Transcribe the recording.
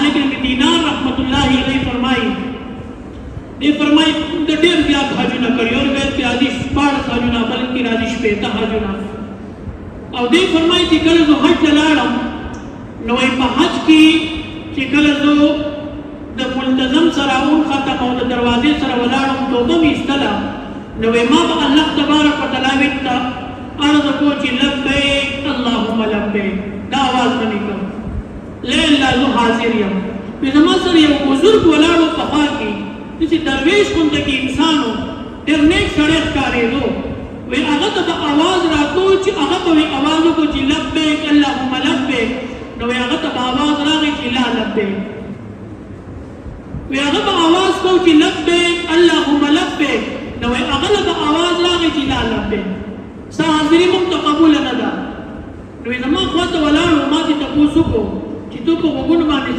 مالک بن دینار رحمت الله علیه فرمایي دې فرمایي د ډېر زیات حجونه کړي او روایت کې راځي 14 حجونه بلکې راځي 15 حجونه او دې فرمایي چې کله زه حج ته لاړم نو په حج کې چې کله زه د ملتزم سره اون ختم او د دروازې سره ولاړم توبه مې ایستله نو ما به الله تبارک وتعالی ته عرض کو چې لبیک اللهم لبیک دا आवाज باندې کوم لا اله الا حاضر یم په زما سره یو بزرګ ولاړو په خوا کې چې درویش غونډه کې انسانو ډېر نیک سړی ښکارېدو وی هغه ته به आवाज راتلو چې هغه به आवाज وکړو چې لبیک اللهم لبیک نو هغه ته به आवाज راغی چې لا لبیک وی هغه به आवाज کوو چې لبیک اللهم لبیک نو هغه به आवाज راغی چې لا لبیک ستا حاضري موږ ته قبوله نه ده نو زما خوا ته ولاړو ما دې تپوس وکړو چې تو په غوږونو باندې